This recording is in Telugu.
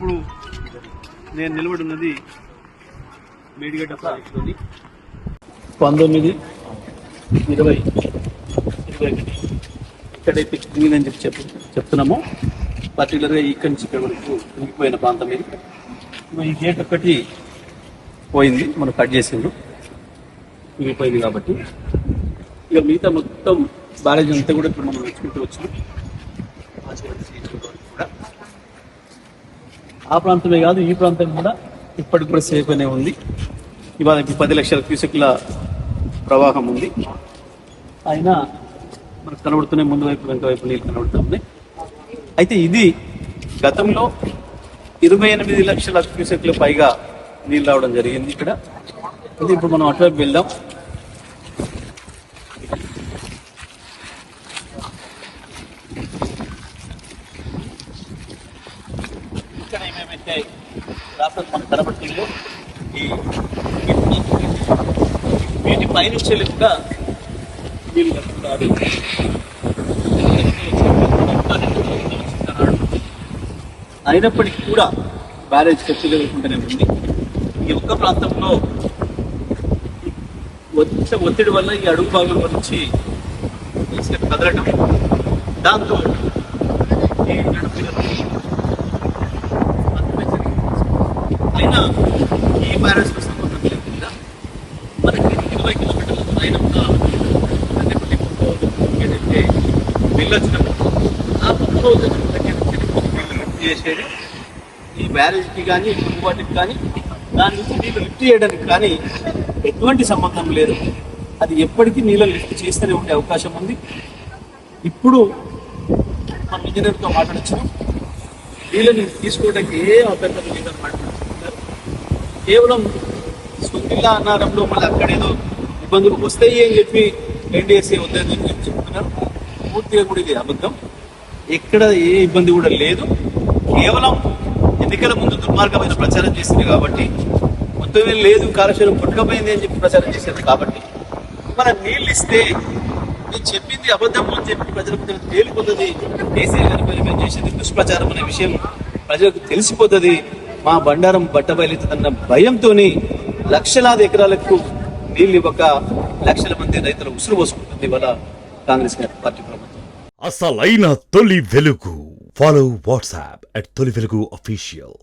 ఇప్పుడు నేను నిలబడి ఉన్నది మేడిగడ్డ ప్రాజెక్టులోని 19, 20, 21 ఎక్కడైతే కుంగిందని చెప్తున్నామో పర్టికులర్గా ఇక్కడి నుంచి ఇక్కడ వరకు కుంగిపోయిన ప్రాంతం ఇది. ఈ గేట్ ఒక్కటి పోయింది, మనం కట్ చేసిండ్రు, కుంగిపోయింది కాబట్టి ఇక మిగతా మొత్తం బ్యారేజ్ అంతా కూడా ఇప్పుడు మనం వచ్చుకుంటూ వచ్చినాం. కూడా ఆ ప్రాంతమే కాదు ఈ ప్రాంతం కూడా ఇప్పటికి కూడా సేఫ్ అనే ఉంది. ఇవాళ 10 లక్షల క్యూసెక్ల ప్రవాహం ఉంది. అయినా మనకు కనబడుతున్నాయి, ముందు వైపు వెనక వైపు నీళ్ళు కనబడుతున్నాయి. అయితే ఇది గతంలో 28 లక్షల క్యూసెక్ల పైగా నీళ్ళు రావడం జరిగింది ఇక్కడ. ఇది ఇప్పుడు మనం అటువైపు వెళ్దాం. ఇక్కడ ఏమేమైతే రాష్ట్రం మనకు కనబడుతుందో వీటి పైనుంచి కూడా నీళ్ళు కలుపుతారు. అయినప్పటికీ కూడా బ్యారేజ్ ఖర్చు జరుగుతుంటూనే ఉంది. ఈ ఒక్క ప్రాంతంలో ఒత్తిడి వల్ల ఈ అడుగు భాగం నుంచి కదలటం, దాంతో అయినా ఈ బ్యారేజ్తో సంబంధం లేకుండా మనకి 20 కిలోమీటర్ల అయినా ఏదైతే బిల్లు వచ్చినప్పుడు ఆ చేసేది ఈ బ్యారేజ్కి కానీ వాటికి కానీ దాని నుంచి నీళ్ళు లిఫ్ట్ చేయడానికి కానీ ఎటువంటి సంబంధం లేదు. అది ఎప్పటికీ నీళ్ళు లిఫ్ట్ చేస్తూనే ఉండే అవకాశం ఉంది. ఇప్పుడు మన ఇంజనీర్తో మాట్లాడుతున్నాం, నీళ్ళని తీసుకోవడానికి ఏ అభ్యంతరం లేదని మాట్లాడుతున్నారు. కేవలం సుందిల్లా అన్నారంలో మళ్ళీ అక్కడేదో ఇబ్బందులు వస్తాయి అని చెప్పి ఎన్డీఎస్ఏ వద్దని చెప్తున్నారు. పూర్తిగా కూడా ఇది అబద్ధం. ఎక్కడ ఏ ఇబ్బంది కూడా లేదు. కేవలం ఎన్నికల ముందు దుర్మార్గమైన ప్రచారం చేసింది కాబట్టి, మొత్తమే లేదు కాలుష్యం పుట్టుకపోయింది అని చెప్పి ప్రచారం చేసేది కాబట్టి, మన నీళ్ళు ఇస్తే నేను చెప్పింది అబద్ధం అని చెప్పి ప్రజలకు తేలిపోతుంది. కేసీఆర్ గారి మేము చేసేది దుష్ప్రచారం అనే విషయం ప్రజలకు తెలిసిపోతుంది. మా బండారం బట్టబయలుతుందన్న భయంతో లక్షలాది ఎకరాలకు నీళ్ళు ఇవ్వక లక్షల మంది రైతులు ఉసురు పోసుకుంటుంది ఇవాళ కాంగ్రెస్ పార్టీ ప్రభుత్వం. అసలైన తొలి వెలుగు. ఫాలో వాట్సాప్ @తొలి వెలుగు official.